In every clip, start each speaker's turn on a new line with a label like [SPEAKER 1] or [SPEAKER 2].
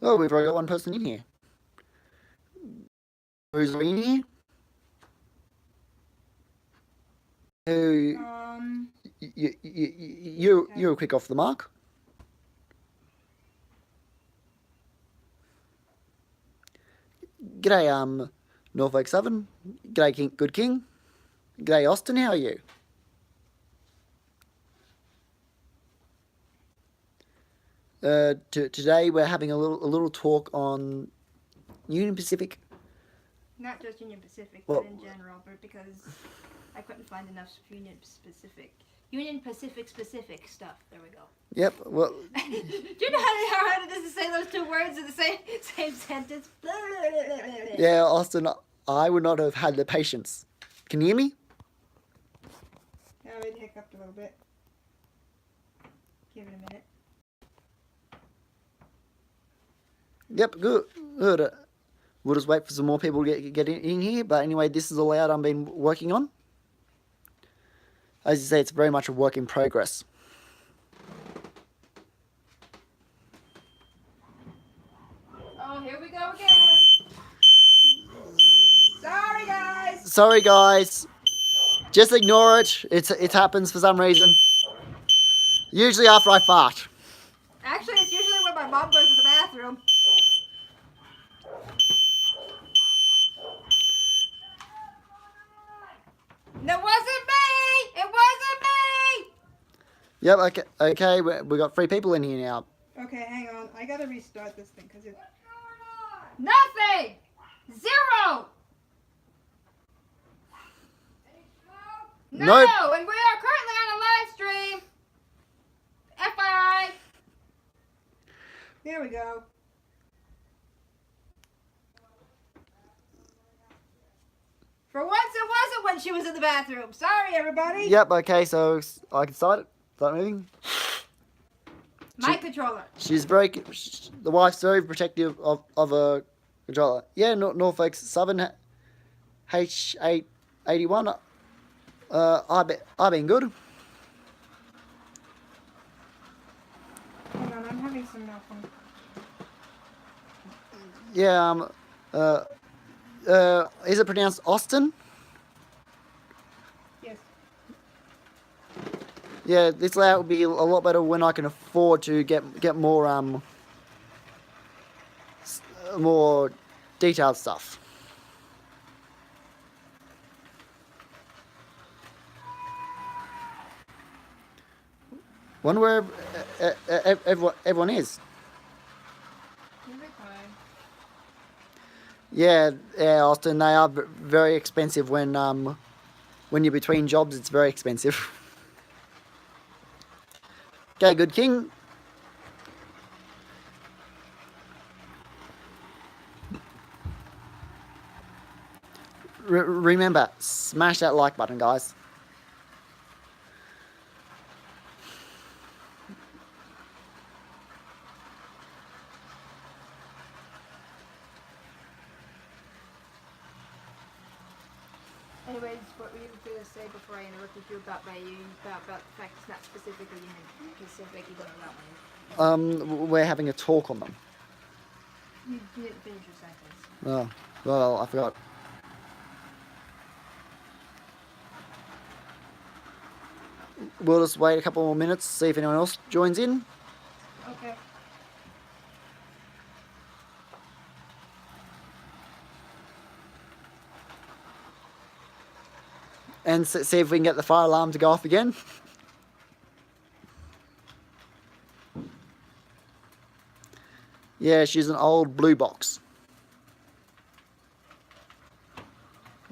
[SPEAKER 1] Oh, we've already got one person in here. Who's in here? Who? You're quick off the mark. G'day, Norfolk Southern. G'day, Good King. G'day, Austin. How are you? Today we're having a little talk on Union Pacific.
[SPEAKER 2] Not just Union Pacific, but in general, but because I couldn't find enough Union Pacific specific stuff. There we go.
[SPEAKER 1] Yep. Well.
[SPEAKER 2] Do you know how hard it is to say those two words in the same sentence?
[SPEAKER 1] Yeah, Austin, I would not have had the patience. Can you hear me?
[SPEAKER 2] Yeah, I hiccuped a little bit. Give it a minute.
[SPEAKER 1] Yep, good. We'll just wait for some more people to get in here. But anyway, this is a layout I've been working on. As you say, it's very much a work in progress.
[SPEAKER 2] Oh, here we go again. Sorry, guys.
[SPEAKER 1] Sorry, guys. Just ignore it. It happens for some reason. Usually after I fart.
[SPEAKER 2] Actually, it's usually when my mom goes to the bathroom. It wasn't me! It wasn't me!
[SPEAKER 1] Yep, okay, we got 3 people in here now.
[SPEAKER 2] Okay, hang on. I gotta restart this thing because it... Nothing! 0! No!
[SPEAKER 1] Nope.
[SPEAKER 2] And we are currently on a live stream! FYI! There we go. For once it wasn't when she was in the bathroom. Sorry, everybody.
[SPEAKER 1] Yep, okay, so I can start moving.
[SPEAKER 2] My controller.
[SPEAKER 1] The wife's very protective of a controller. Yeah, Norfolk Southern H881. I've been good.
[SPEAKER 2] Hold on, I'm having some malfunction.
[SPEAKER 1] Yeah, is it pronounced Austin?
[SPEAKER 2] Yes.
[SPEAKER 1] Yeah, this layout will be a lot better when I can afford to get more more detailed stuff. Wonder where everyone is. Yeah, Austin. They are very expensive when you're between jobs. It's very expensive. Okay, Good King. Remember, smash that like button, guys.
[SPEAKER 2] Anyways, what were you going to say before I interrupted you about the fact it's not specifically Union Pacific, you don't know that one?
[SPEAKER 1] We're having a talk on them.
[SPEAKER 2] You didn't finish your sentence.
[SPEAKER 1] Oh, well, I forgot. We'll just wait a couple more minutes, see if anyone else joins in.
[SPEAKER 2] Okay.
[SPEAKER 1] And see if we can get the fire alarm to go off again. Yeah, she's an old blue box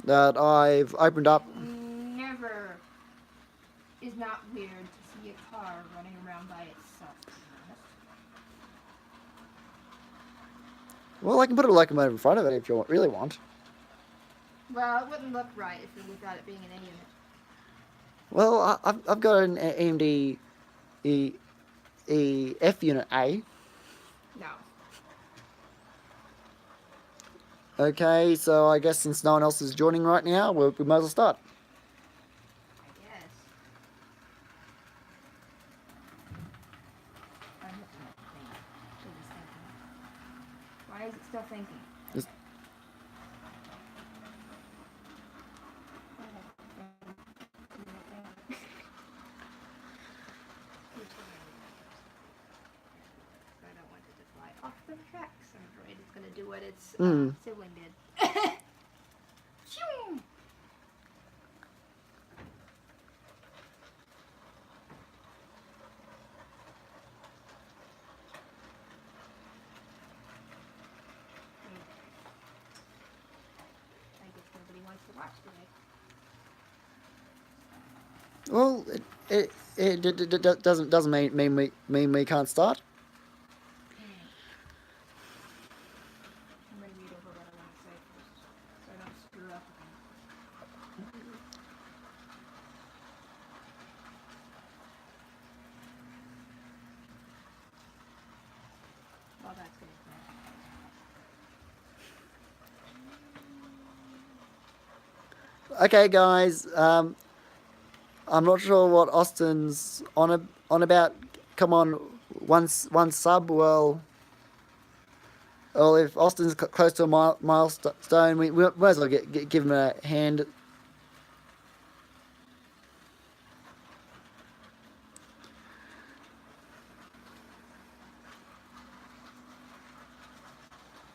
[SPEAKER 1] that I've opened up.
[SPEAKER 2] Never is not weird to see a car running around by itself.
[SPEAKER 1] Well, I can put a locomotive in front of it if you really want.
[SPEAKER 2] Well, it wouldn't look right if you got it being an A unit.
[SPEAKER 1] Well, I've got an AMD F unit A.
[SPEAKER 2] No.
[SPEAKER 1] Okay, so I guess since no one else is joining right now, we might as well start.
[SPEAKER 2] I guess. Why is it still thinking?
[SPEAKER 1] It's-
[SPEAKER 2] I don't want it to fly off the tracks. I'm afraid it's gonna do what its
[SPEAKER 1] Mm.
[SPEAKER 2] sibling did. Phew! I guess nobody wants to watch today.
[SPEAKER 1] Well, it doesn't mean we can't start.
[SPEAKER 2] I'm gonna read over what I want to say first, so I don't screw up again. Well, that's good.
[SPEAKER 1] Okay, guys. I'm not sure what Austin's on about. Come on, one sub. Well, if Austin's close to a milestone, we might as well give him a hand.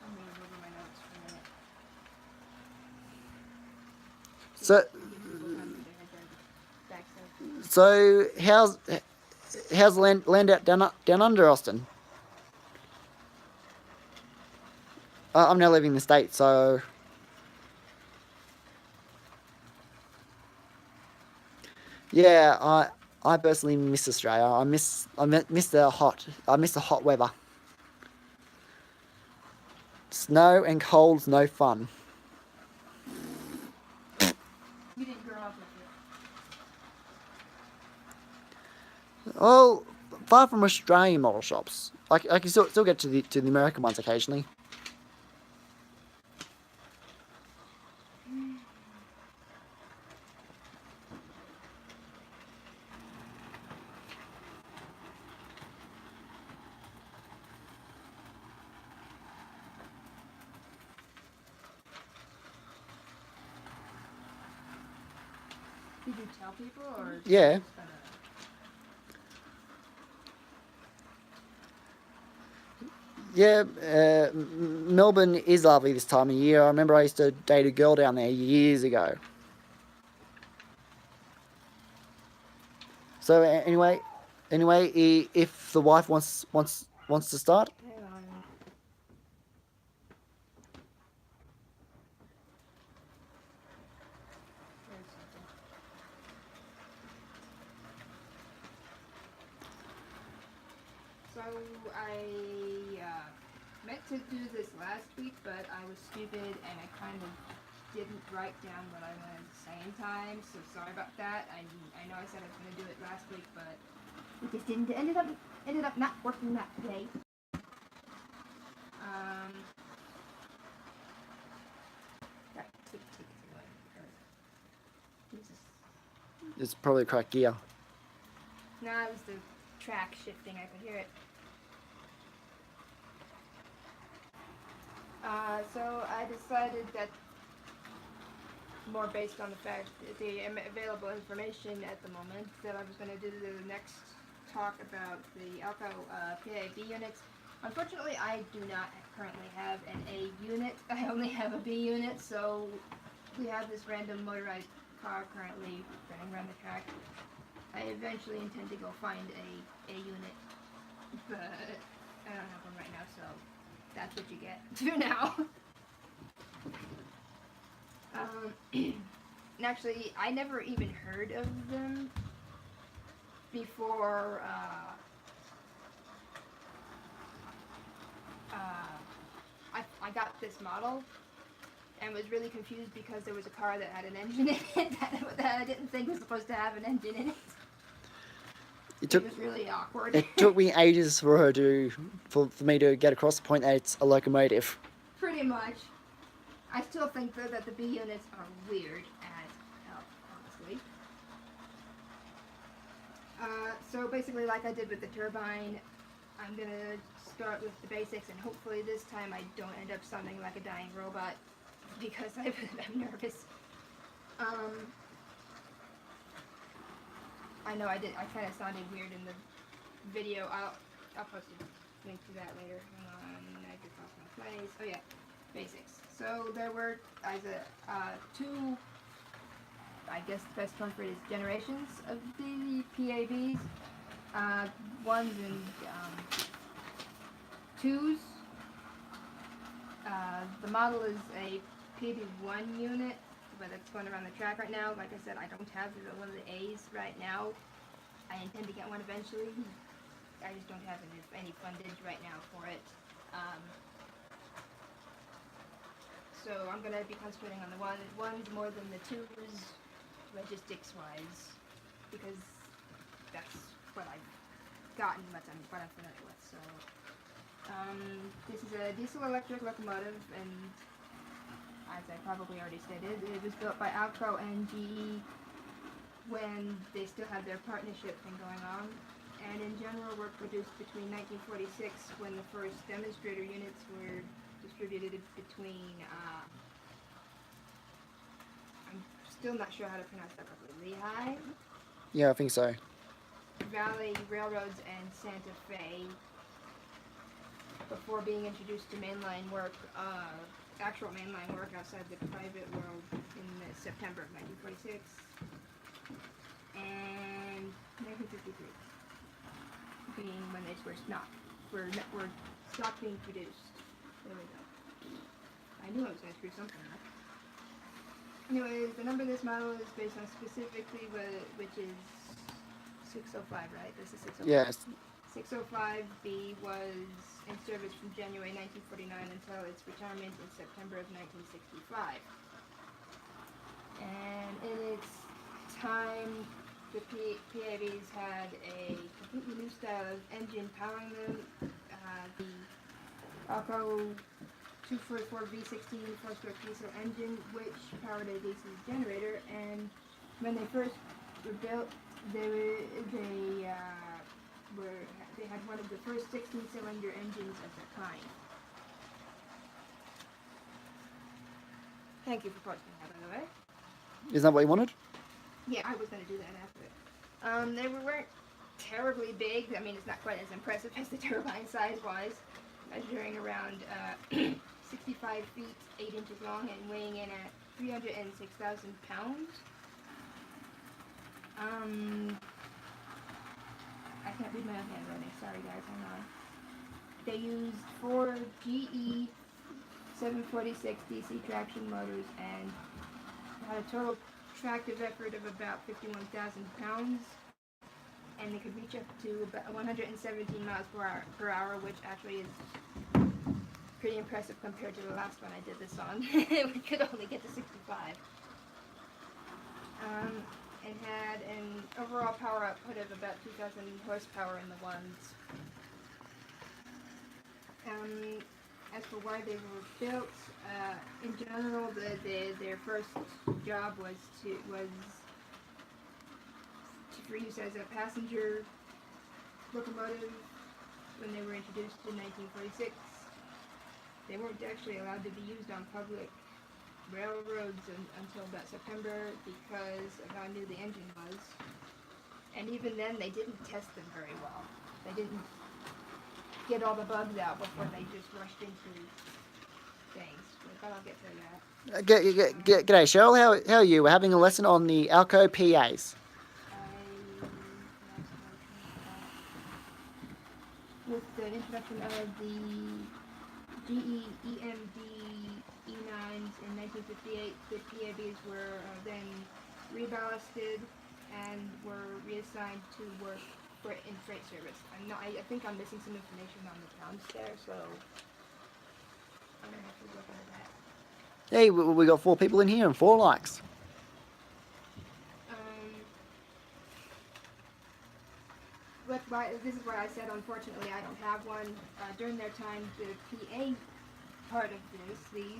[SPEAKER 2] I'm reading over my notes for a minute.
[SPEAKER 1] So,
[SPEAKER 2] People come to their backside.
[SPEAKER 1] so how's land out down under, Austin? I'm now leaving the state, so yeah, I personally miss Australia. I miss the hot weather. Snow and cold's no fun.
[SPEAKER 2] We didn't grow up with it.
[SPEAKER 1] Well, far from Australian model shops, I can still get to the American ones occasionally.
[SPEAKER 2] Did you tell people or?
[SPEAKER 1] Yeah.
[SPEAKER 2] Just gonna...
[SPEAKER 1] Yeah, Melbourne is lovely this time of year. I remember I used to date a girl down there years ago. So anyway, if the wife wants to start,
[SPEAKER 2] Hang on. There's something. So I meant to do this last week, but I was stupid and I kind of didn't write down what I wanted to say in time. So sorry about that. I know I said I was going to do it last week, but it just didn't. Ended up not working that day. That take it away. Jesus.
[SPEAKER 1] it's probably cracked gear.
[SPEAKER 2] No, it was the track shifting. I could hear it. So I decided that, more based on the fact that the available information at the moment, that I was going to do the next talk about the Alco PAB units. Unfortunately, I do not currently have an A unit. I only have a B unit, so we have this random motorized car currently running around the track. I eventually intend to go find a unit, but I don't have one right now, so that's what you get for now. And actually, I never even heard of them before I got this model, and was really confused because there was a car that had an engine in it that I didn't think was supposed to have an engine in it. It was really awkward.
[SPEAKER 1] It took me ages for me to get across the point that it's a locomotive.
[SPEAKER 2] Pretty much. I still think though that the B units are weird as hell, honestly. So basically, like I did with the turbine, I'm gonna start with the basics, and hopefully this time I don't end up sounding like a dying robot because I'm nervous. I know I kind of sounded weird in the video. I'll post a link to that later. Hang on, Niagara Falls Smileys. Oh yeah, basics. So there were two, I guess the best term for it is generations of the PABs. Ones and twos. The model is a PAB1 unit, but it's going around the track right now. Like I said, I don't have one of the A's right now. I intend to get one eventually. I just don't have any fundage right now for it. So I'm going to be concentrating on the ones more than the twos, logistics-wise, because that's what I've gotten, what I'm familiar with. So this is a diesel-electric locomotive, and as I probably already stated, it was built by Alco and GE when they still had their partnership thing going on, and in general were produced between 1946, when the first demonstrator units were distributed between, I'm still not sure how to pronounce that properly, Lehigh,
[SPEAKER 1] Yeah, I think so.
[SPEAKER 2] Valley Railroads, and Santa Fe, before being introduced to mainline work, actual mainline work outside the private world in September of 1946 and 1953, being when they were stopped being produced. There we go. I knew I was going to screw something up. Anyways, the number of this model is based on specifically which is 605, right? This is 605.
[SPEAKER 1] Yes.
[SPEAKER 2] 605B was in service from January 1949 until its retirement in September of 1965. And in its time, the PABs had a completely new style of engine powering them. The Alco 244 V16 four-stroke diesel engine, which powered a diesel generator. And when they first were built, they had one of the first 16-cylinder engines of their kind. Thank you for posting that, by the way.
[SPEAKER 1] Isn't that what you wanted?
[SPEAKER 2] Yeah, I was going to do that after it. They weren't terribly big. I mean, it's not quite as impressive as the turbine size-wise, measuring around 65 feet, 8 inches long, and weighing in at 306,000 pounds. I can't read my own handwriting. Sorry, guys. Hang on. They used 4 GE 746 DC traction motors and had a total tractive effort of about 51,000 pounds. And they could reach up to about 117 miles per hour, which actually is pretty impressive compared to the last one I did this on. We could only get to 65. And had an overall power output of about 2,000 horsepower in the ones. As for why they were built, in general, their first job was for use as a passenger locomotive when they were introduced in 1946. They weren't actually allowed to be used on public railroads until about September because of how new the engine was. And even then, they didn't test them very well. They didn't get all the bugs out before they just rushed into things. But I'll get to that.
[SPEAKER 1] G'day, Cheryl. How are you? We're having a lesson on the Alco PAs.
[SPEAKER 2] With the introduction of the GE EMD E9s in 1958, the PABs were then reballasted and were reassigned to work in freight service. I think I'm missing some information on the towns there, so I'm going to have to look into that.
[SPEAKER 1] Hey, we got 4 people in here and 4 likes.
[SPEAKER 2] This is why I said, unfortunately, I don't have one. During their time, the PA part of these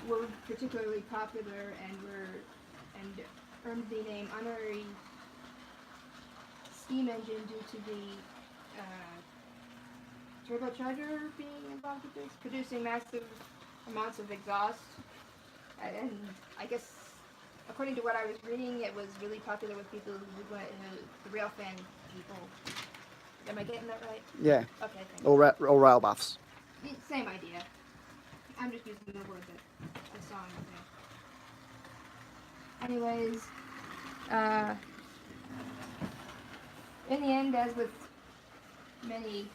[SPEAKER 2] were particularly popular and earned the name honorary steam engine due to the turbocharger being involved with this, producing massive amounts of exhaust. And I guess, according to what I was reading, it was really popular with people who went, the railfan people. Am I getting that right?
[SPEAKER 1] Yeah,
[SPEAKER 2] Okay, thank you.
[SPEAKER 1] all rail buffs.
[SPEAKER 2] Same idea. I'm just using the word that I saw in the thing. Anyways, in the end, as with many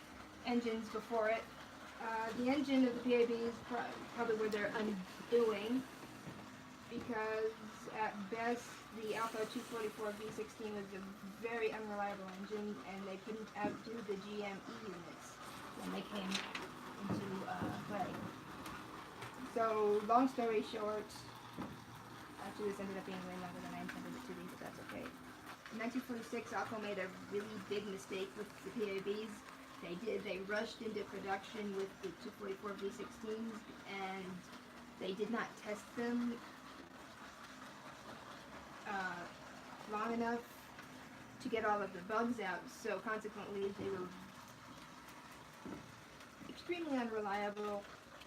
[SPEAKER 2] engines before it, the engine of the PABs probably were their undoing, because at best the Alco 244 V16 was a very unreliable engine, and they couldn't outdo the GME units when they came into play. So, long story short, actually this ended up being way longer than I intended it to be, but that's okay. In 1946, Alco made a really big mistake with the PABs. They rushed into production with the 244 V16s, and they did not test them long enough to get all of the bugs out, so consequently they were extremely unreliable,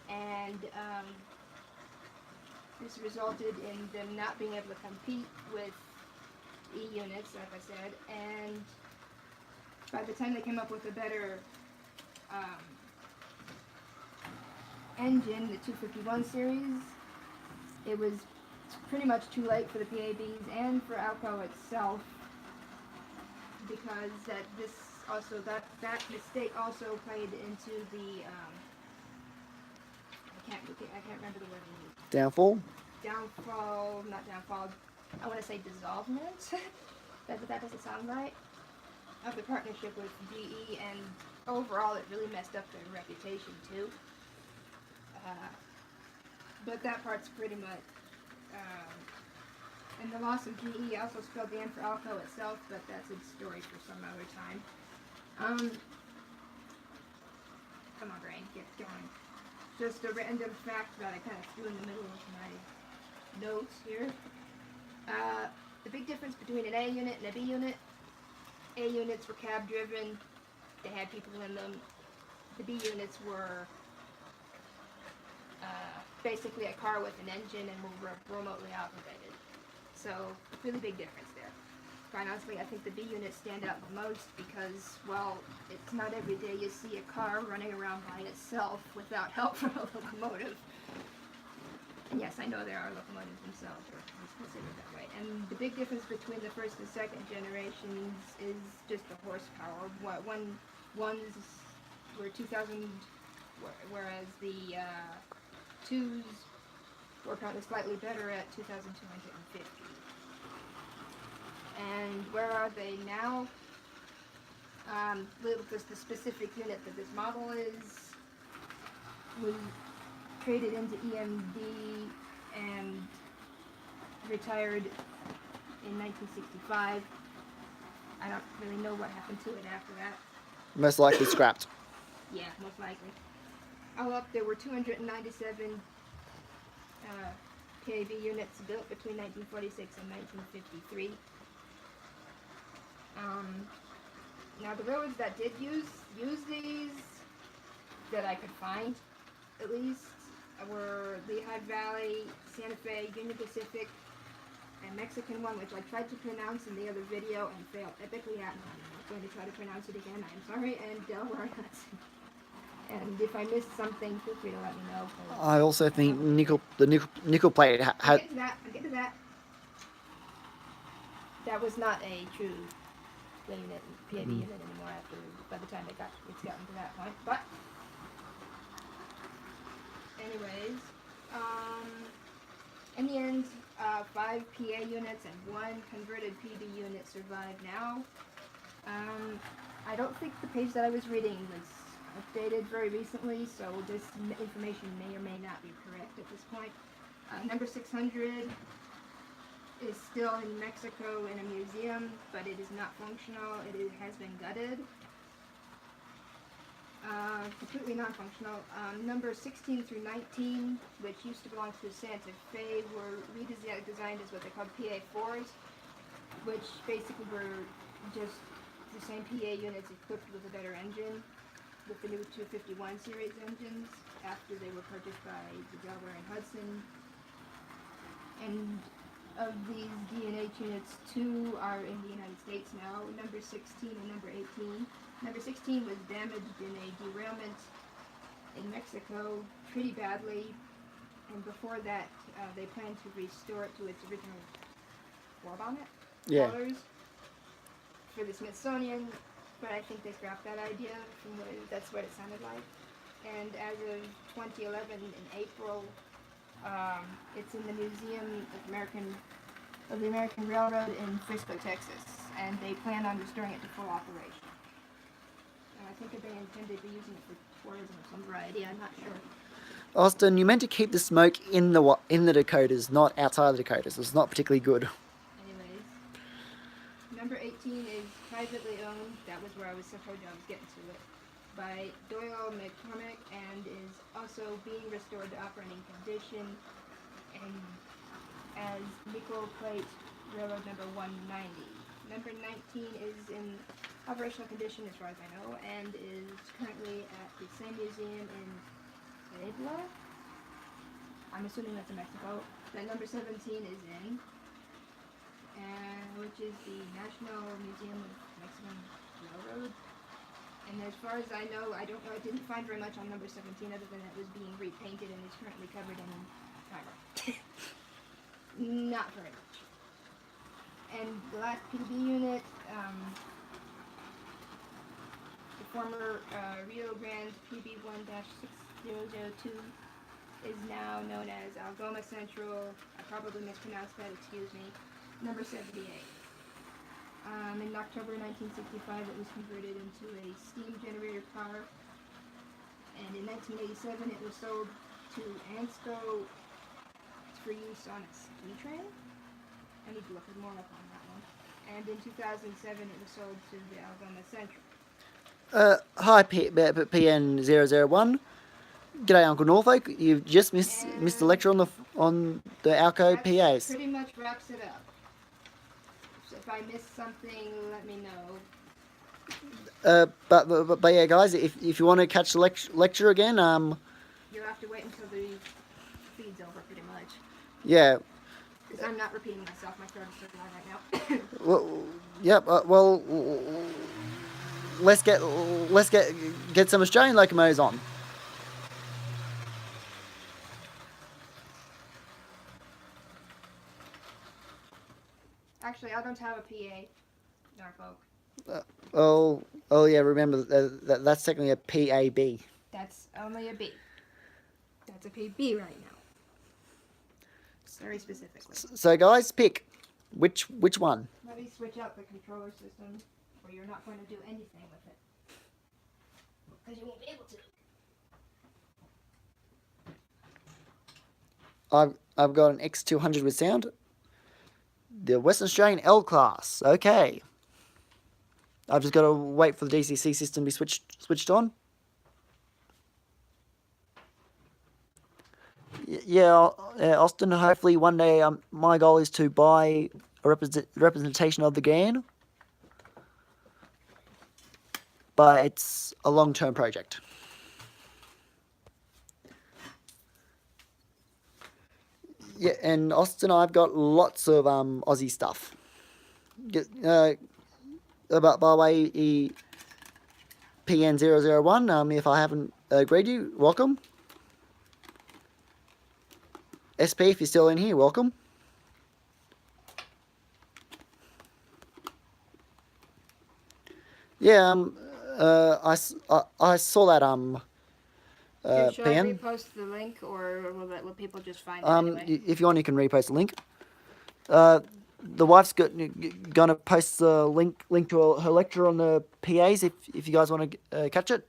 [SPEAKER 2] and this resulted in them not being able to compete with E units, like I said, and by the time they came up with a better engine, the 251 series, it was pretty much too late for the PABs and for Alco itself, because that mistake also played into the I can't remember the word I used.
[SPEAKER 1] Downfall.
[SPEAKER 2] Not downfall. I want to say dissolvement. That doesn't sound right. Of the partnership with GE, and overall it really messed up their reputation too. But that part's pretty much. And the loss of GE also spelled the end for Alco itself, but that's a story for some other time. Come on, brain, get going. Just a random fact that I kind of threw in the middle of my notes here. The big difference between an A unit and a B unit. A units were cab driven, they had people in them. The B units were basically a car with an engine and were remotely operated. So, really big difference there. Quite honestly, I think the B units stand out the most because, well, it's not every day you see a car running around by itself without help from a locomotive. And yes, I know there are locomotives themselves, or it's considered that way. And the big difference between the first and second generations is just the horsepower. Ones were 2,000, whereas the twos were probably slightly better at 2,250. And where are they now? The specific unit that this model is was traded into EMD and retired in 1965. I don't really know what happened to it after that.
[SPEAKER 1] Most likely scrapped.
[SPEAKER 2] Yeah, most likely. All up, there were 297 PAB units built between 1946 and 1953. Now the railroads that did use these, that I could find, at least, were Lehigh Valley, Santa Fe, Union Pacific, and Mexican one, which I tried to pronounce in the other video and failed epically at. I'm not going to try to pronounce it again, I'm sorry, and Delaware Hudson. And if I missed something, feel free to let me know.
[SPEAKER 1] I also think the nickel plate had.
[SPEAKER 2] I'll get to that. That was not a true unit, PAB unit anymore by the time it's gotten to that point. But anyways, in the end, 5 PA units and 1 converted PB unit survive now. I don't think the page that I was reading was updated very recently, so this information may or may not be correct at this point. Number 600 is still in Mexico in a museum, but it is not functional. It has been gutted. Completely non-functional. Number 16 through 19, which used to belong to Santa Fe, were redesigned as what they called PA4s, which basically were just the same PA units equipped with a better engine. with the new 251 series engines after they were purchased by the Delaware and Hudson. And of these DNH units, 2 are in the United States now, number 16 and number 18. Number 16 was damaged in a derailment in Mexico pretty badly, and before that they plan to restore it to its original war bonnet colors for the Smithsonian, but I think they scrapped that idea from that's what it sounded like. And as of 2011 in April, it's in the Museum of the American Railroad in Frisco, Texas, and they plan on restoring it to full operation. And I think that they intend to be using it for tourism of some variety. I'm not sure.
[SPEAKER 1] Austin, you meant to keep the smoke in the Dakotas, not outside the Dakotas. It's not particularly good.
[SPEAKER 2] Anyways, number 18 is privately owned. That was where I was supposed I was getting to it. By Doyle McCormick, and is also being restored to operating condition, and as nickel plate railroad number 190. Number 19 is in operational condition as far as I know, and is currently at the same museum in Puebla. I'm assuming that's in Mexico. That number 17 is in, and which is the National Museum of Mexican Railroad. And as far as I know, I didn't find very much on number 17 other than it was being repainted and is currently covered in primer. Not very much. And the last PB unit, the former Rio Grande PB1-6002 is now known as Algoma Central. I probably mispronounced that, excuse me. Number 78. In October 1965, it was converted into a steam generator car, and in 1987, it was sold to ANSCO for use on a ski train. I need to look more up on that one. And in 2007, it was sold to the Algoma Central.
[SPEAKER 1] Hi, PN001. G'day, Uncle Norfolk. You've just missed the lecture on the Alco
[SPEAKER 2] That
[SPEAKER 1] PAs.
[SPEAKER 2] pretty much wraps it up. So if I missed something, let me know.
[SPEAKER 1] But yeah, guys, if you want to catch the lecture again,
[SPEAKER 2] You'll have to wait until the feed's over, pretty much.
[SPEAKER 1] yeah.
[SPEAKER 2] Because I'm not repeating myself. My throat is so dry right now.
[SPEAKER 1] Well, yep. Well, let's get some Australian locomotives on.
[SPEAKER 2] Actually, I don't have a PA, Norfolk.
[SPEAKER 1] Oh yeah. Remember that's technically a PAB.
[SPEAKER 2] That's only a B. That's a PB right now. Very specifically.
[SPEAKER 1] So guys, pick which one.
[SPEAKER 2] Let me switch out the controller system, or you're not going to do anything with it. Because you won't be able to.
[SPEAKER 1] I've got an X200 with sound. The Western Australian L class. Okay. I've just got to wait for the DCC system to be switched on. Yeah, Austin. Hopefully one day, my goal is to buy a representation of the GAN, but it's a long-term project. Yeah, and Austin, I've got lots of Aussie stuff. By the way, PN001. If I haven't greeted you, welcome. SP, if you're still in here, welcome. Yeah, I saw that
[SPEAKER 2] Should
[SPEAKER 1] PN.
[SPEAKER 2] I repost the link, or will people just find it anyway?
[SPEAKER 1] If you want, you can repost the link. The wife's gonna post the link to her lecture on the PAs if you guys want to catch it.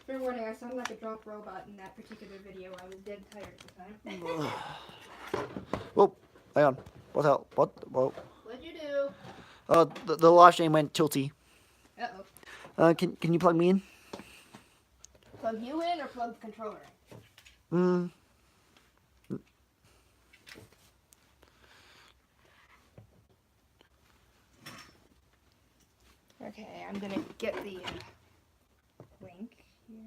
[SPEAKER 2] Fair warning, I sound like a drunk robot in that particular video. I was dead tired at the time.
[SPEAKER 1] Whoa, hang on. What the hell? What? Whoa.
[SPEAKER 2] What'd you do?
[SPEAKER 1] Oh, the live stream went tilty.
[SPEAKER 2] Uh-oh.
[SPEAKER 1] Can you plug me in?
[SPEAKER 2] Plug you in or plug the controller in? Okay, I'm gonna get the link here.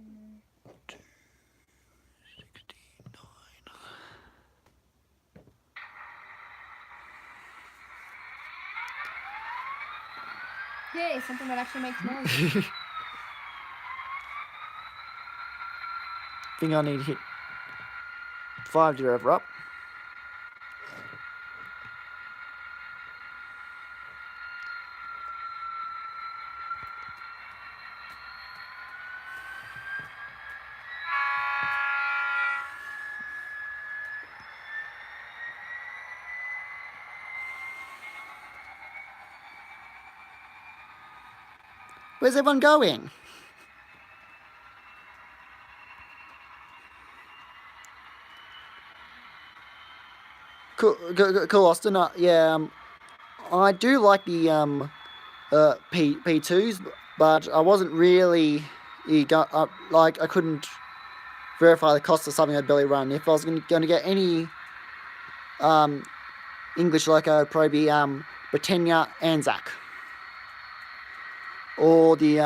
[SPEAKER 2] Yay, something that actually makes noise.
[SPEAKER 1] Think I need to hit 5 to over up. Where's everyone going? Cool, Austin. Yeah, I do like the P2s, but I wasn't really like I couldn't verify the cost of something I'd barely run. If I was going to get any English loco, it'd probably be Britannia Anzac, or the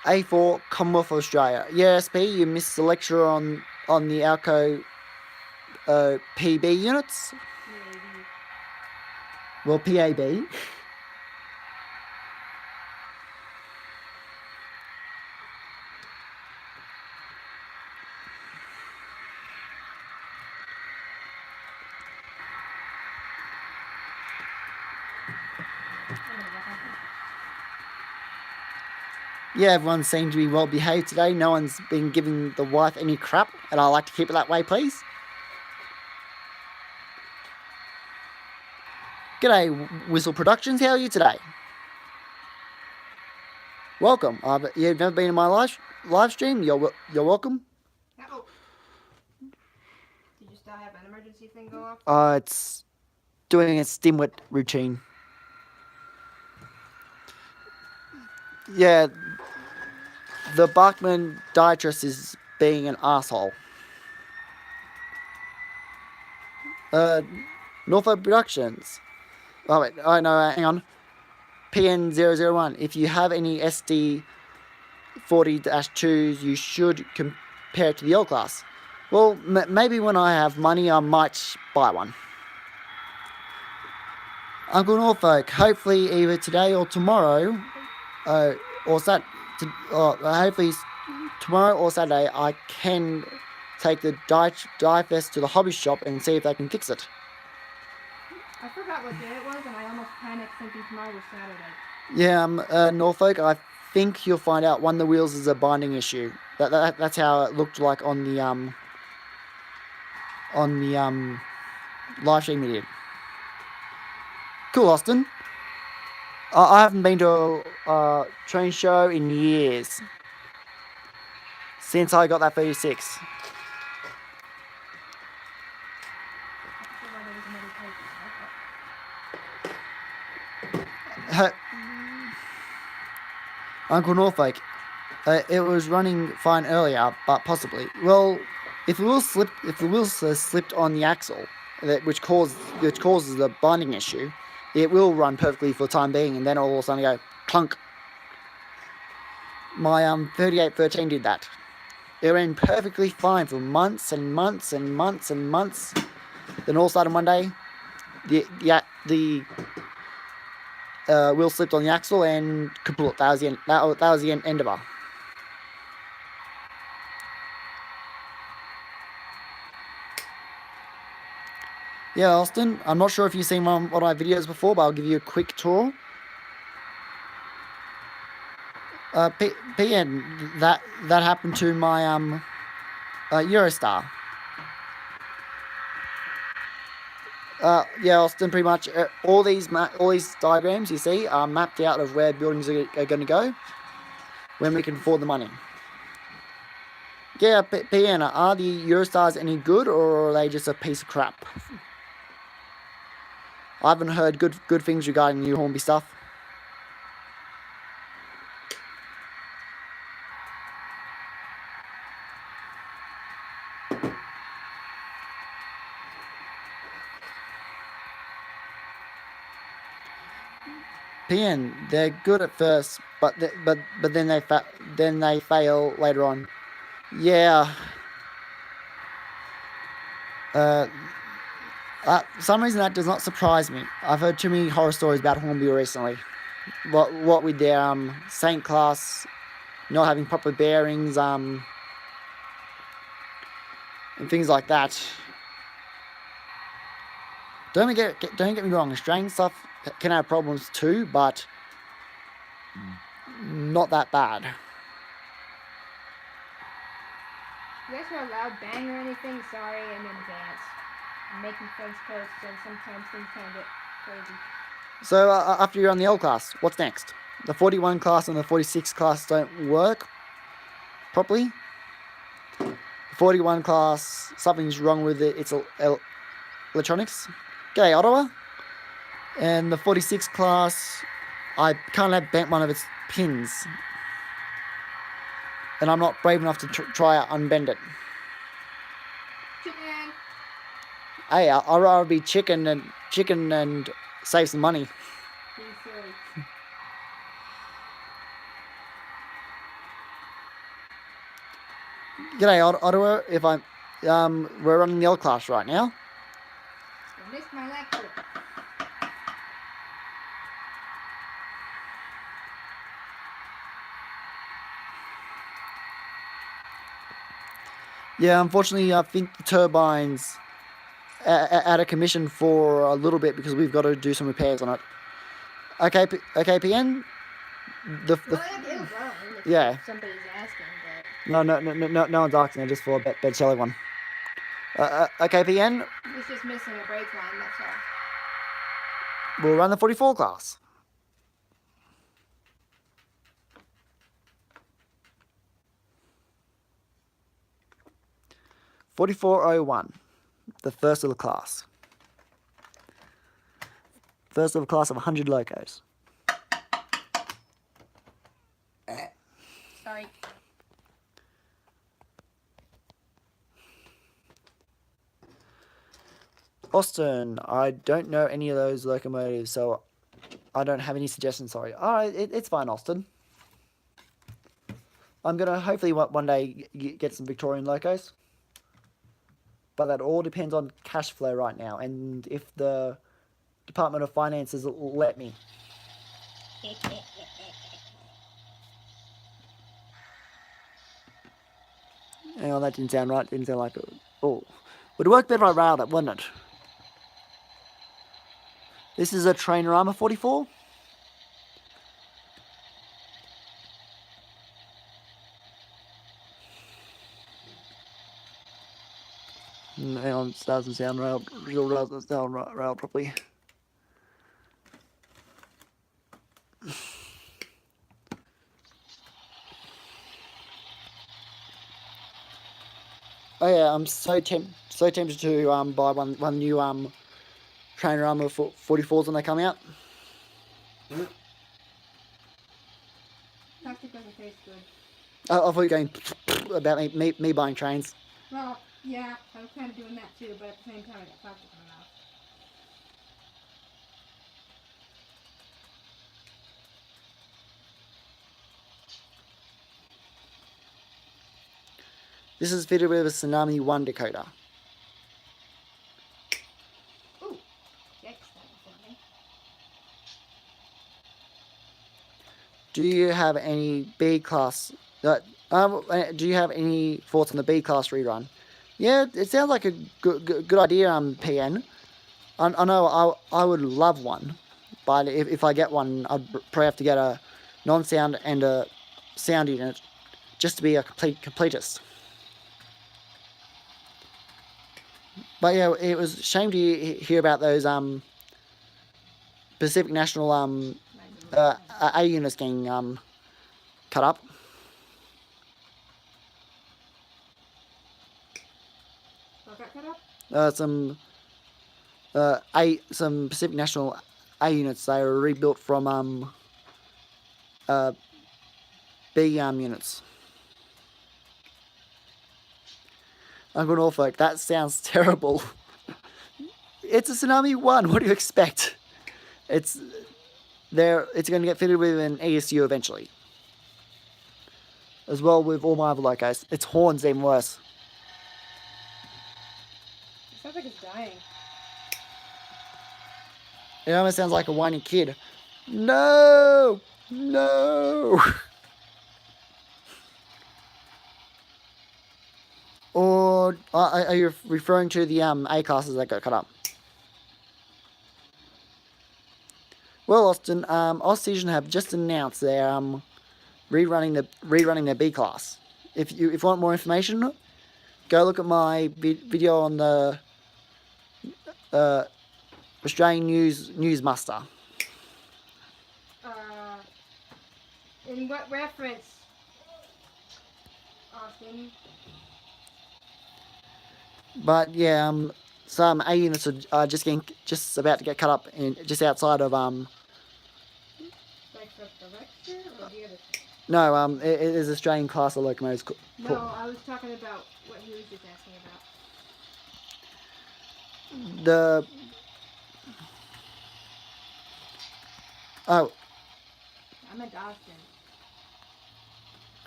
[SPEAKER 1] A4 Commonwealth of Australia. Yeah, SP, you missed the lecture on the Alco PB units.
[SPEAKER 2] Maybe.
[SPEAKER 1] Well, PAB. Yeah, everyone seemed to be well behaved today. No one's been giving the wife any crap, and I like to keep it that way, please. G'day, Whistle Productions. How are you today? Welcome. You've never been in my live stream. You're welcome.
[SPEAKER 2] Oh. Did you still have an emergency thing go off?
[SPEAKER 1] It's doing a stimwit routine. Yeah, the Bachman diatrist being an asshole. Norfolk Productions. Oh wait, oh no, hang on. PN001. If you have any SD 40-2s, you should compare it to the L class. Well, maybe when I have money, I might buy one. Uncle Norfolk, hopefully either today or tomorrow, hopefully tomorrow or Saturday, I can take the Diefest to the hobby shop and see if they can fix it.
[SPEAKER 2] I forgot what day it was, and I almost panicked thinking tomorrow was Saturday.
[SPEAKER 1] Yeah, Norfolk, I think you'll find out one of the wheels is a binding issue. That's how it looked like on the live stream we did. Cool, Austin. I haven't been to a train show in years. Since I got that 36. Uncle Norfolk, it was running fine earlier, but possibly. Well, if the wheels slipped on the axle, which causes the binding issue, it will run perfectly for the time being, and then all of a sudden go clunk. My 3813 did that. It ran perfectly fine for months and months and months and months. Then all of a sudden one day, the wheel slipped on the axle and kaput. That was the end. That was the end of her. Yeah, Austin. I'm not sure if you've seen one of my videos before, but I'll give you a quick tour. PN, that happened to my Eurostar. Yeah, Austin. Pretty much all these diagrams you see are mapped out of where buildings are going to go when we can afford the money. Yeah, PN, are the Eurostars any good, or are they just a piece of crap? I haven't heard good things regarding New Hornby stuff. PN, they're good at first, but then they fail later on. Yeah. For some reason that does not surprise me. I've heard too many horror stories about Hornby recently. What with their Saint class not having proper bearings, and things like that. Don't get me wrong. Australian stuff can have problems too, but not that bad.
[SPEAKER 2] You guys hear a loud bang or anything? Sorry in advance. I'm making fence posts and sometimes things kind of get crazy.
[SPEAKER 1] So after you're on the L class, what's next? The 41 class and the 46 class don't work properly. The 41 class, something's wrong with it. It's electronics. G'day, Ottawa. And the 46 class, I can't have bent one of its pins. And I'm not brave enough to try to unbend it.
[SPEAKER 2] Chicken!
[SPEAKER 1] Hey, I'd rather be chicken and save some money.
[SPEAKER 2] Being silly.
[SPEAKER 1] G'day, Ottawa. If I'm, we're running the L class right now.
[SPEAKER 2] I missed my lecture.
[SPEAKER 1] Yeah, unfortunately, I think the turbine's out of commission for a little bit because we've got to do some repairs on it. Okay, PN.
[SPEAKER 2] Well, it'll run if
[SPEAKER 1] Yeah.
[SPEAKER 2] somebody's asking, but
[SPEAKER 1] No one's asking. Just for a bed Shelley one. Okay, PN.
[SPEAKER 2] it's just missing a brake line, that's all.
[SPEAKER 1] We'll run the 44 class. $44.01, the first of the class. First of a class of 100 locos.
[SPEAKER 2] Sorry.
[SPEAKER 1] Austin, I don't know any of those locomotives, so I don't have any suggestions, sorry. Alright, it's fine, Austin. I'm going to hopefully one day get some Victorian locos. But that all depends on cash flow right now, and if the Department of Finances will let me. Hang on, that didn't sound right. Didn't sound like it. Oh, would it work better if I railed it, wouldn't it? This is a Trainer Armour 44. Hang on, it doesn't sound railed. Real doesn't sound railed properly. Oh yeah, I'm so tempted to buy one new Trainer Armour 44s when they come out.
[SPEAKER 2] Plastic doesn't taste good.
[SPEAKER 1] I thought you were going about me buying trains.
[SPEAKER 2] Well, yeah, I was kind of doing that too, but at the same time I got plastic in my mouth.
[SPEAKER 1] This is fitted with a Tsunami 1 decoder.
[SPEAKER 2] Ooh, yikes, that was something.
[SPEAKER 1] Do you have any B class? Do you have any thoughts on the B class rerun? Yeah, it sounds like a good idea. PN. I know I would love one, but if I get one, I'd probably have to get a non-sound and a sound unit just to be a completist. But yeah, it was a shame to hear about those Pacific National A units getting cut up.
[SPEAKER 2] What got cut up?
[SPEAKER 1] Some Pacific National A units. They were rebuilt from B units. Uncle Norfolk, that sounds terrible. It's a Tsunami 1. What do you expect? It's it's going to get fitted with an ESU eventually. As well with all my other locos. Its horn's even worse.
[SPEAKER 2] It sounds like it's dying.
[SPEAKER 1] It almost sounds like a whiny kid. No! No! Or are you referring to the A classes that got cut up? Well, Austin, Oxygen have just announced they're rerunning their B class. If you want more information, go look at my video on the Australian News Muster.
[SPEAKER 2] In what reference, Austin?
[SPEAKER 1] But yeah, some A units are just about to get cut up just outside of
[SPEAKER 2] Like the lecture or the other thing?
[SPEAKER 1] No, it is Australian class of locomotives.
[SPEAKER 2] No, I was talking about what he was just asking about.
[SPEAKER 1] Oh.
[SPEAKER 2] I'm at Austin.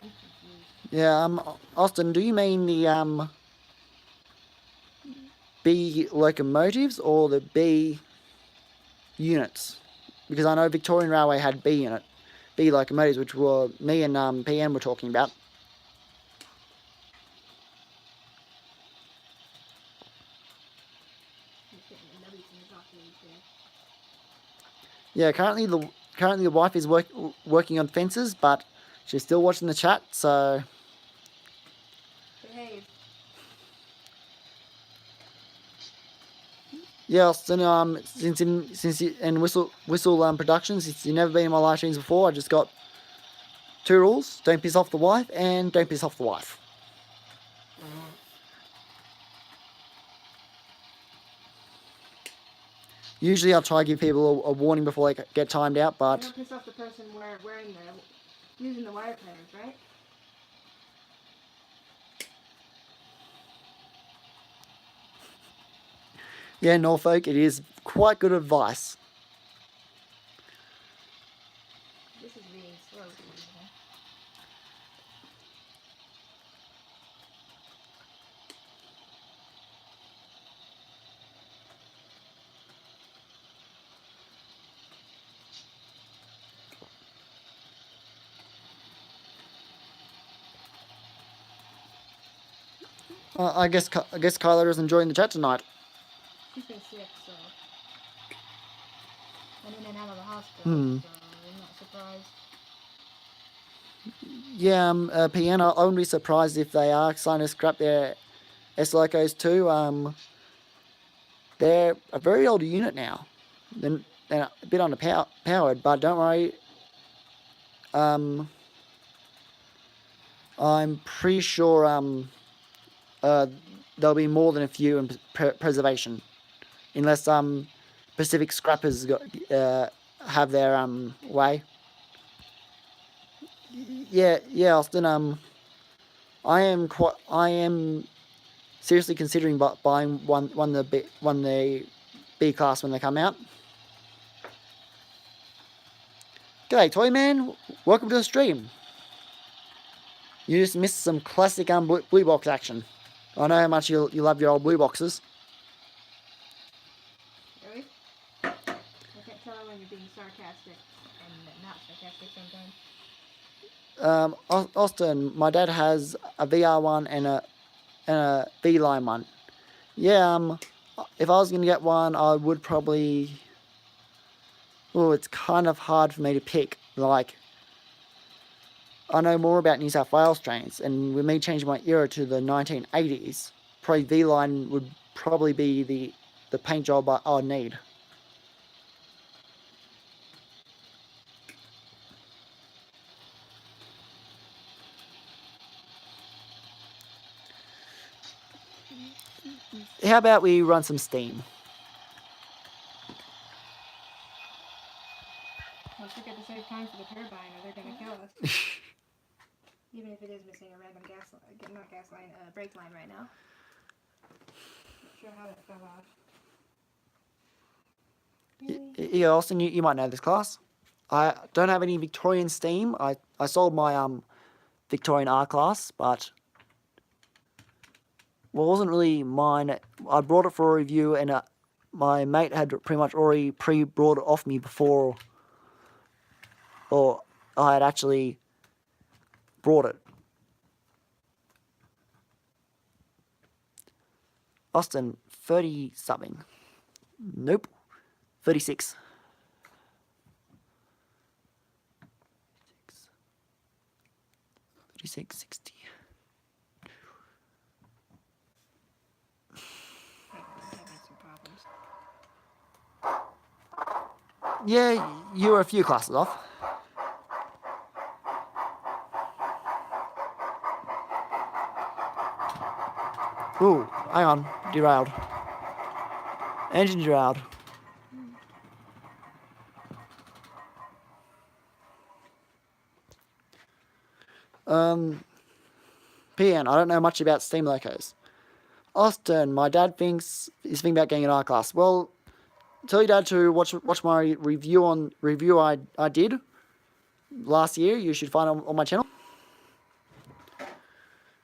[SPEAKER 2] I'm confused.
[SPEAKER 1] Yeah, Austin, do you mean the B locomotives or the B units? Because I know Victorian Railway had B locomotives, which were me and PN were talking about. Yeah, currently the wife is working on fences, but she's still watching the chat, so.
[SPEAKER 2] Behave.
[SPEAKER 1] Yeah, Austin. In Whistle Productions, since you've never been in my live streams before, I just got 2 rules: don't piss off the wife, and don't piss off the wife. Usually I'll try to give people a warning before they get timed out, but...
[SPEAKER 2] Don't piss off the person using the wire cutters, right?
[SPEAKER 1] Yeah, Norfolk, it is quite good advice.
[SPEAKER 2] This is being slow.
[SPEAKER 1] I guess Kyler is enjoying the chat tonight.
[SPEAKER 2] She's been sick, so. And in and out of the hospital, so I'm not surprised.
[SPEAKER 1] Yeah, PN, I wouldn't be surprised if they are starting to scrap their S-Locos too. They're a very old unit now. They're a bit underpowered, but don't worry. I'm pretty sure there'll be more than a few in preservation, unless Pacific Scrappers have their way. Yeah, Austin. I am seriously considering buying one the B class when they come out. G'day, Toyman. Welcome to the stream. You just missed some classic blue box action. I know how much you love your old blue boxes.
[SPEAKER 2] Really? I can't tell when you're being sarcastic and not sarcastic sometimes.
[SPEAKER 1] Austin, my dad has a VR1 and a V-line one. Yeah, if I was going to get one, I would probably... Oh, it's kind of hard for me to pick. Like, I know more about New South Wales trains, and with me changing my era to the 1980s, probably V-line would probably be the paint job I'd need. How about we run some steam?
[SPEAKER 2] Let's look at the save time for the turbine, or they're gonna kill us. Even if it is missing a random brake line right now. Not sure how that fell off.
[SPEAKER 1] Really? Yeah, Austin, you might know this class. I don't have any Victorian Steam. I sold my Victorian R class, but well, it wasn't really mine. I brought it for a review, and my mate had pretty much already pre-brought it off me before, or I had actually brought it. Austin, 30 something. Nope. 36. 36, 60.
[SPEAKER 2] Having some problems.
[SPEAKER 1] Yeah, you were a few classes off. Ooh, hang on. Derailed. Engine derailed. PN, I don't know much about steam locos. Austin, my dad is thinking about getting an R class. Well, tell your dad to watch my review I did last year. You should find it on my channel.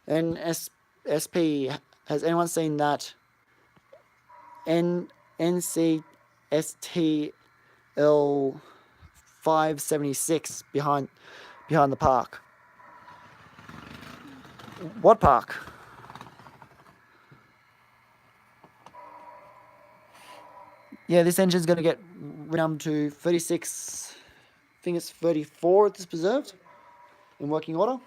[SPEAKER 1] And SP, has anyone seen that NCSTL 576 behind the park? What park? Yeah, this engine's going to get renowned to 36, I think it's 34 at this preserved, in working order.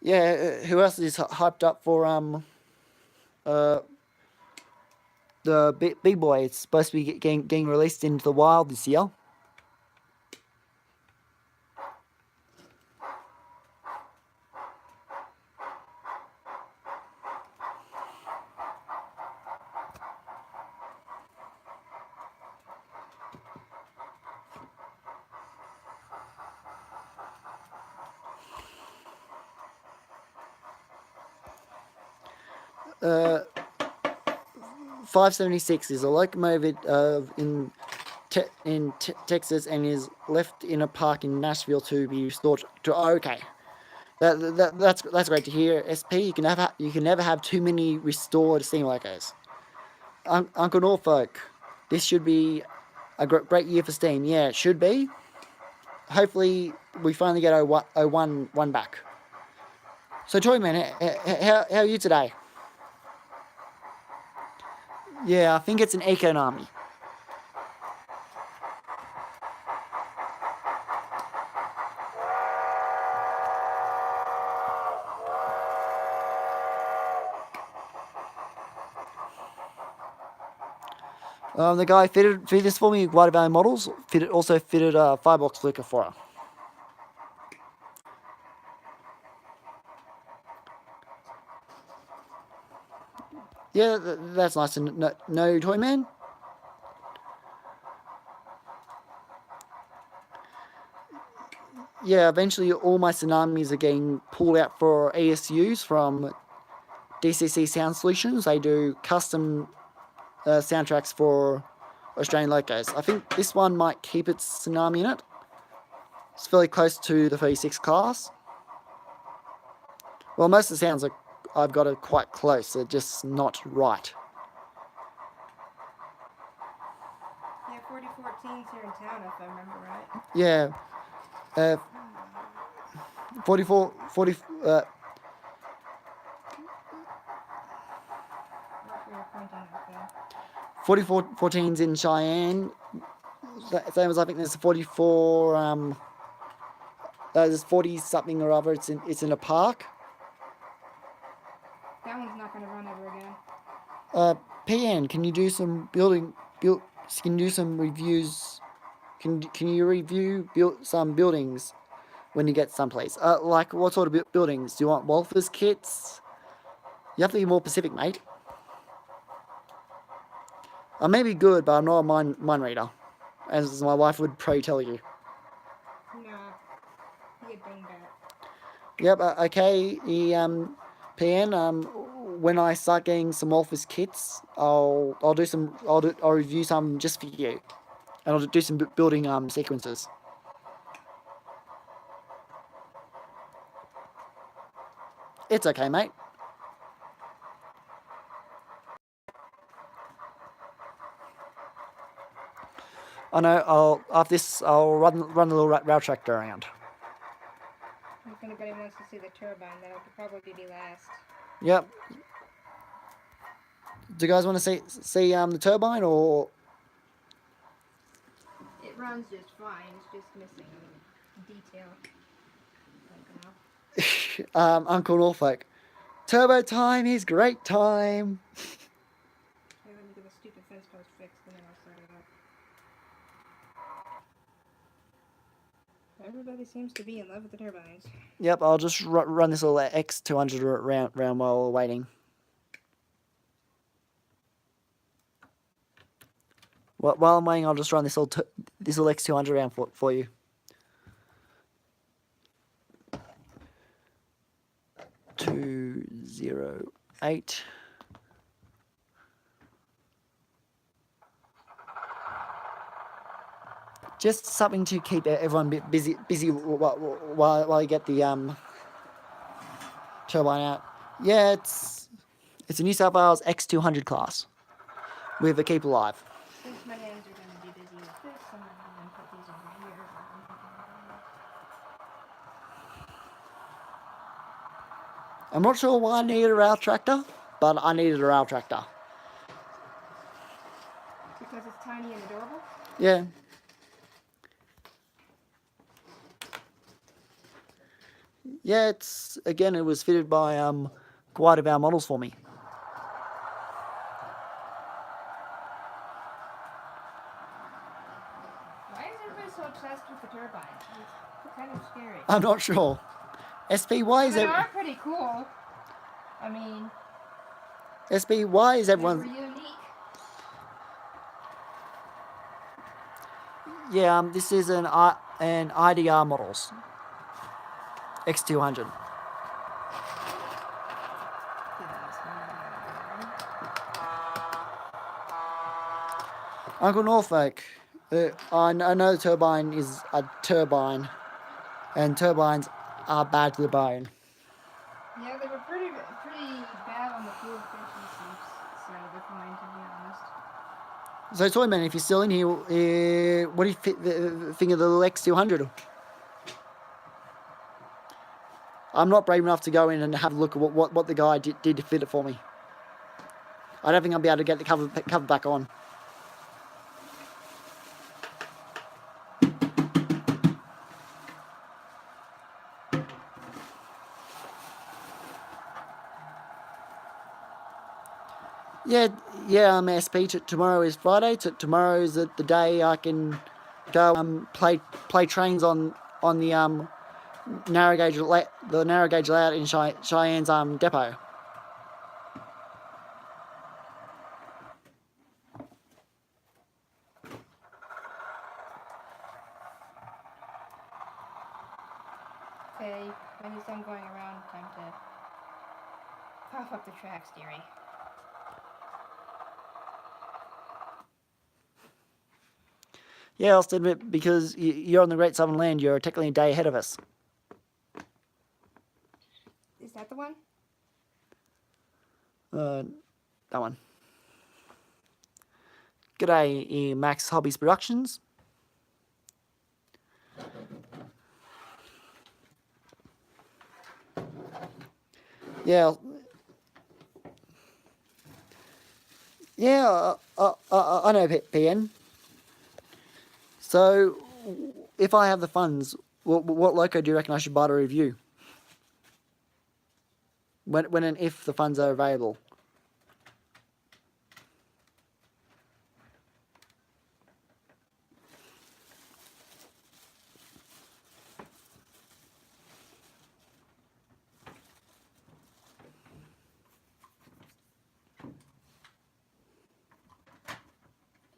[SPEAKER 1] Yeah, who else is hyped up for the big boy? It's supposed to be getting released into the wild this year. Uh, 576 is a locomotive in Texas and is left in a park in Nashville to be restored to. Oh, okay, that's great to hear. SP, you can never have too many restored steam locos. Uncle Norfolk, this should be a great year for steam. Yeah, it should be. Hopefully, we finally get 01 back. So, Toyman, how are you today? Yeah, I think it's an economy. The guy fitted this for me, Wider Valley Models. Also fitted a firebox flicker for her. Yeah, that's nice. No, Toyman. Yeah, eventually all my Tsunamis are getting pulled out for ASUs from DCC Sound Solutions. They do custom soundtracks for Australian locos. I think this one might keep its Tsunami in it. It's fairly close to the 36 class. Well, most of the sounds I've got are quite close. They're just not right.
[SPEAKER 2] Yeah, 4014's here in town, if I remember right.
[SPEAKER 1] Yeah. 44, 40,
[SPEAKER 2] What were you pointing at there?
[SPEAKER 1] 4414's in Cheyenne. Same as I think there's 44. There's 40 something or other. It's in a park.
[SPEAKER 2] That one's not going to run ever again.
[SPEAKER 1] PN, can you do some Can you do some reviews? Can you review some buildings when you get someplace? Like what sort of buildings? Do you want Wolfers kits? You have to be more specific, mate. I may be good, but I'm not a mind reader, as my wife would probably tell you.
[SPEAKER 2] Nah, you get done back.
[SPEAKER 1] Yep. Okay. PN, when I start getting some Morphus kits, I'll review some just for you, and I'll do some building sequences. It's okay, mate. I know. After this, I'll run a little rail tractor around.
[SPEAKER 2] If anybody wants to see the turbine, that'll probably be last.
[SPEAKER 1] Yep. Do you guys want to see the turbine, or?
[SPEAKER 2] It runs just fine. It's just missing detail.
[SPEAKER 1] Uncle Norfolk. Turbo time is great time.
[SPEAKER 2] Okay, let me get the stupid fence post fixed and then I'll start it up. Everybody seems to be in love with the turbines.
[SPEAKER 1] Yep, I'll just run this little X200 round while waiting. While I'm waiting, I'll just run this little X200 round for you. $208. Just something to keep everyone busy while you get the turbine out. Yeah, it's a New South Wales X200 class with a keep alive.
[SPEAKER 2] Since my hands are going to be busy with this, I'm going to put these over here.
[SPEAKER 1] I'm not sure why I needed a rail tractor, but I needed a rail tractor.
[SPEAKER 2] Because it's tiny and adorable?
[SPEAKER 1] Yeah. Yeah, it was fitted by quite of our models for me.
[SPEAKER 2] Why is everybody so obsessed with the turbines? It's kind of scary.
[SPEAKER 1] I'm not sure. SPY is
[SPEAKER 2] They are pretty cool. I mean,
[SPEAKER 1] SPY is
[SPEAKER 2] they're
[SPEAKER 1] everyone.
[SPEAKER 2] unique.
[SPEAKER 1] Yeah, this is an IDR models X200. Uncle Norfolk, I know the turbine is a turbine, and turbines are bad to the bone.
[SPEAKER 2] Yeah, they were pretty bad on the fuel efficiency side of the coin, to be honest.
[SPEAKER 1] So, Toyman, if you're still in here, what do you think of the X200? I'm not brave enough to go in and have a look at what the guy did to fit it for me. I don't think I'll be able to get the cover back on. Yeah, SP. Tomorrow is Friday. Tomorrow is the day I can go play trains on the narrow gauge layout in Cheyenne's depot.
[SPEAKER 2] Okay, when he's done going around, time to cough up the tracks, dearie.
[SPEAKER 1] Yeah, I'll admit, because you're on the Great Southern Land, you're technically a day ahead of us.
[SPEAKER 2] Is that the one?
[SPEAKER 1] That one. G'day, Max Hobbies Productions. Yeah. Yeah, I know PN. So, if I have the funds, what loco do you reckon I should buy to review? When and if the funds are available.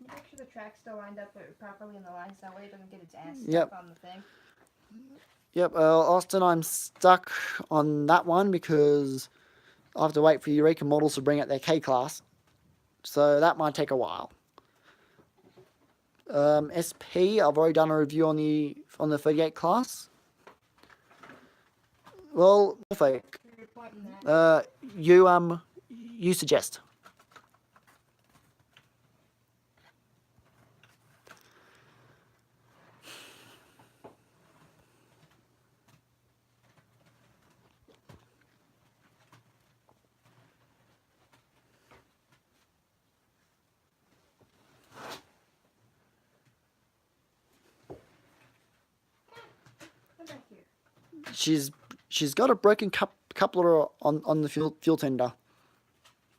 [SPEAKER 2] Make sure the track's still lined up properly in the line, so that way it doesn't get its ass
[SPEAKER 1] Yep.
[SPEAKER 2] stuck on the thing.
[SPEAKER 1] Yep, Austin, I'm stuck on that one because I have to wait for Eureka Models to bring out their K class, so that might take a while. SP, I've already done a review on the 38 class. Well, Norfolk,
[SPEAKER 2] Your point in that.
[SPEAKER 1] you suggest.
[SPEAKER 2] Come back here.
[SPEAKER 1] She's got a broken coupler on the fuel tender.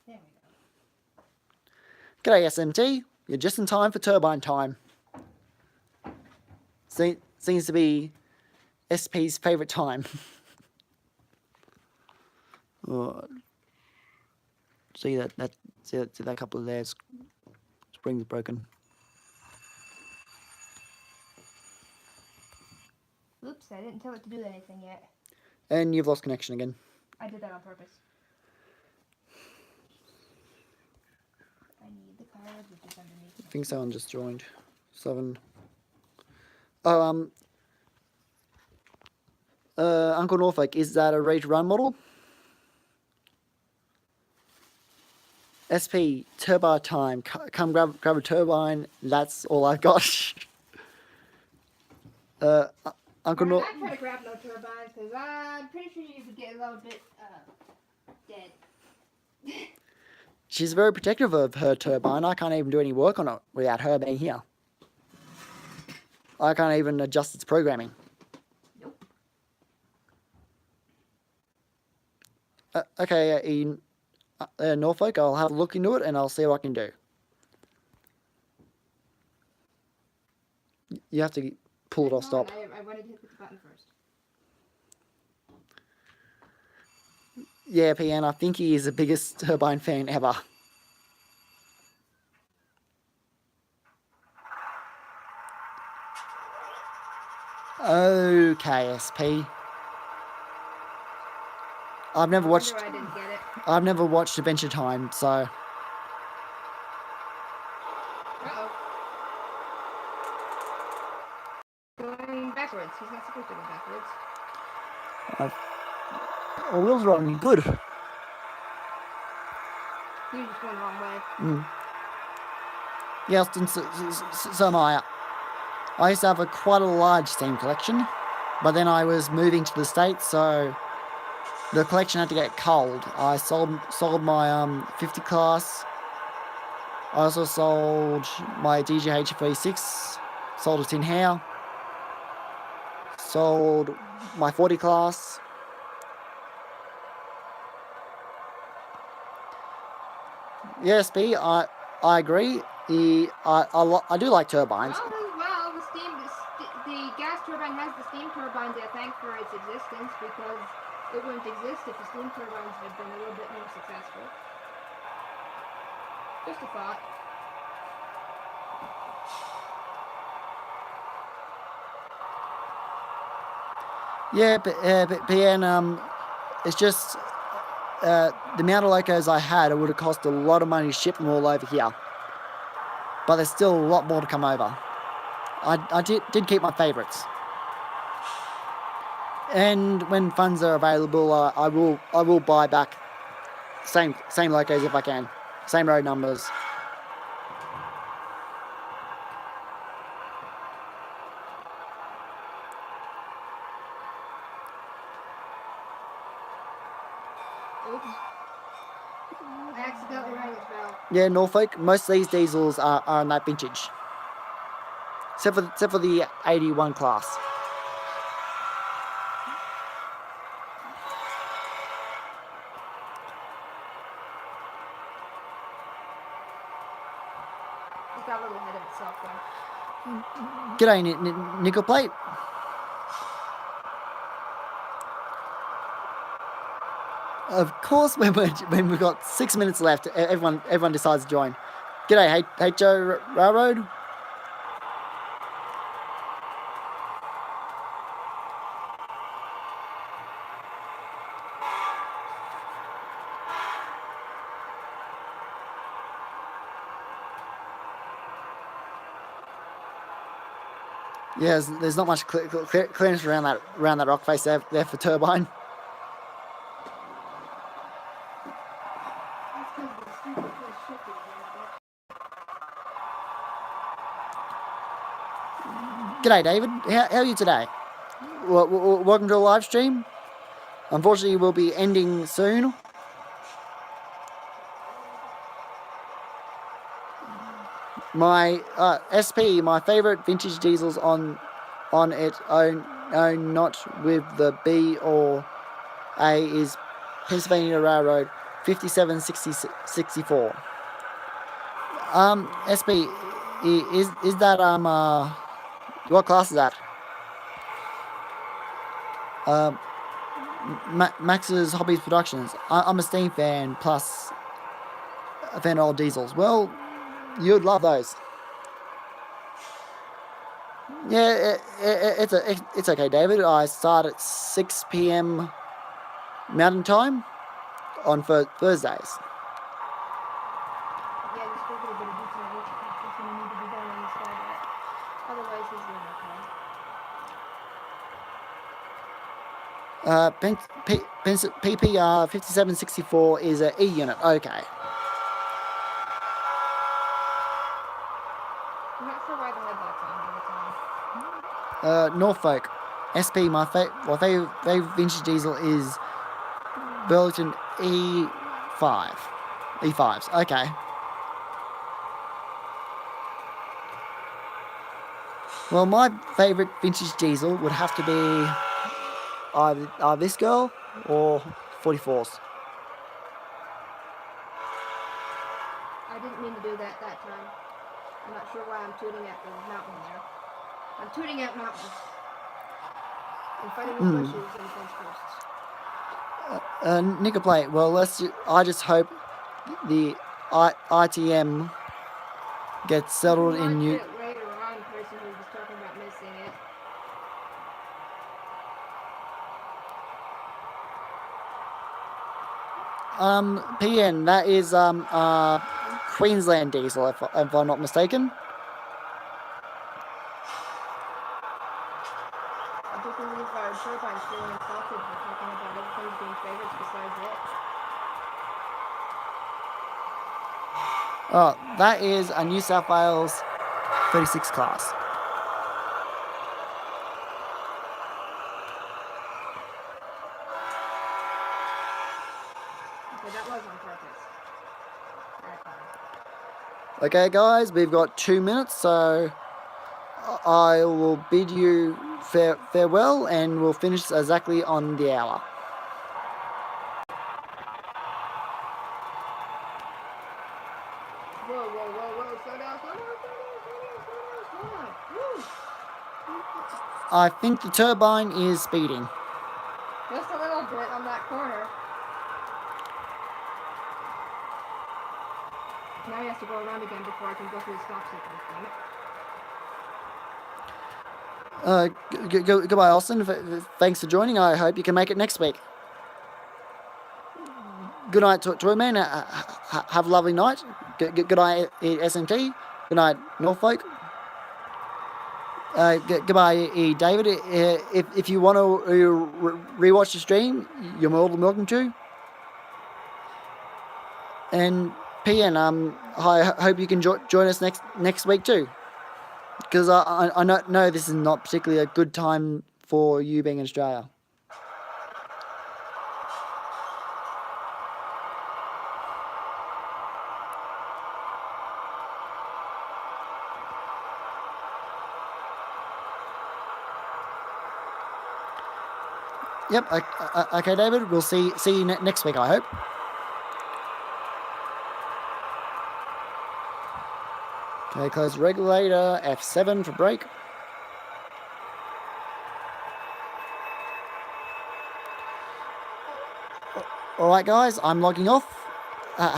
[SPEAKER 2] There we go.
[SPEAKER 1] G'day SMT, you're just in time for turbine time. Seems to be SP's favourite time. Oh, see that couple of there, springs broken.
[SPEAKER 2] Oops, I didn't tell it to do anything yet.
[SPEAKER 1] And you've lost connection again.
[SPEAKER 2] I did that on purpose. I need the card, which is underneath.
[SPEAKER 1] I think someone just joined. 7. Oh, Uncle Norfolk, is that a ready to run model? SP, turbo time. Come grab a turbine. That's all I've got. Uncle Norfolk.
[SPEAKER 2] I try to grab no turbines because I'm pretty sure you could get a little bit dead.
[SPEAKER 1] She's very protective of her turbine. I can't even do any work on it without her being here. I can't even adjust its programming.
[SPEAKER 2] Nope.
[SPEAKER 1] Okay, Ian, Norfolk, I'll have a look into it and I'll see what I can do. You have to pull it off stop.
[SPEAKER 2] I wanted to hit the button first.
[SPEAKER 1] Yeah, PN, I think he is the biggest turbine fan ever. Okay, SP. I've never watched.
[SPEAKER 2] I didn't get it.
[SPEAKER 1] I've never watched Adventure Time, so.
[SPEAKER 2] Uh-oh. Going backwards. He's not supposed to go backwards.
[SPEAKER 1] Our wheels are running good.
[SPEAKER 2] He was just going the wrong way.
[SPEAKER 1] Yes, and so am I. I used to have quite a large steam collection, but then I was moving to the States, so the collection had to get cold. I sold my 50 class. I also sold my DGH 36, sold a tin hair, sold my 40 class. Yes, B, I agree. I do like turbines.
[SPEAKER 2] Well, the gas turbine has the steam turbine to thank for its existence because it wouldn't exist if the steam turbines had been a little bit more successful. Just a thought.
[SPEAKER 1] Yeah, but PN, it's just the amount of locos I had, it would have cost a lot of money to ship them all over here. But there's still a lot more to come over. I did keep my favourites. And when funds are available, I will buy back same locos if I can, same road numbers.
[SPEAKER 2] Oops. I accidentally rang his bell.
[SPEAKER 1] Yeah, Norfolk. Most of these diesels are in that vintage, except for the 81 class.
[SPEAKER 2] It got a little ahead of itself though.
[SPEAKER 1] G'day, Nickel Plate. Of course, when we've got 6 minutes left, everyone decides to join. G'day, hey Joe Railroad. Yeah, there's not much clearance around that rock face there for Turbine.
[SPEAKER 2] That's because the stupid little ship is
[SPEAKER 1] G'day, David. How are you today? Welcome to a live stream. Unfortunately, we'll be ending soon. My SP, my favourite vintage diesels on it own not with the B or A is Pennsylvania Railroad 5764. SP, is that what class is that? Max's Hobbies Productions. I'm a Steam fan plus a fan of old diesels. Well, you'd love those. Yeah, it's okay, David. I start at 6 p.m. Mountain Time on Thursdays.
[SPEAKER 2] Yeah, just a little bit of detail what's going to need to be done on this guy, but otherwise he's doing okay.
[SPEAKER 1] PPR 5764 is a E unit. Okay.
[SPEAKER 2] I'm not sure why the headlights on all the time.
[SPEAKER 1] Norfolk SP. My favorite vintage diesel is Burlington E5. E5s. Okay. Well, my favourite vintage diesel would have to be either this girl or 44s.
[SPEAKER 2] I didn't mean to do that time. I'm not sure why I'm tooting at the mountain there. I'm tooting at mountains. And fighting with bushes and fence posts.
[SPEAKER 1] Nickelplate. Well, I just hope the ITM gets settled in New.
[SPEAKER 2] Later on, the person who was talking about missing it.
[SPEAKER 1] PN. That is Queensland diesel, if I'm not mistaken.
[SPEAKER 2] I do believe Turbine's feeling insulted for talking about other things being favorites besides it.
[SPEAKER 1] Oh, that is a New South Wales 36 class.
[SPEAKER 2] Okay, that was on purpose.
[SPEAKER 1] Okay, guys, we've got 2 minutes, so I will bid you farewell, and we'll finish exactly on the hour.
[SPEAKER 2] Whoa, slow down. Woo!
[SPEAKER 1] I think the turbine is speeding.
[SPEAKER 2] Just a little bit on that corner. Now he has to go around again before I can go through the stop signal thing.
[SPEAKER 1] Goodbye, Austin. Thanks for joining. I hope you can make it next week. Good night, Toyman. Have a lovely night. Good night, SMT. Good night, Norfolk. Goodbye, David. If you want to rewatch the stream, you're more than welcome to. And PN, I hope you can join us next week too, because I know this is not particularly a good time for you being in Australia. Yep. Okay, David. We'll see you next week, I hope. Okay, close regulator. F7 for brake. All right, guys. I'm logging off.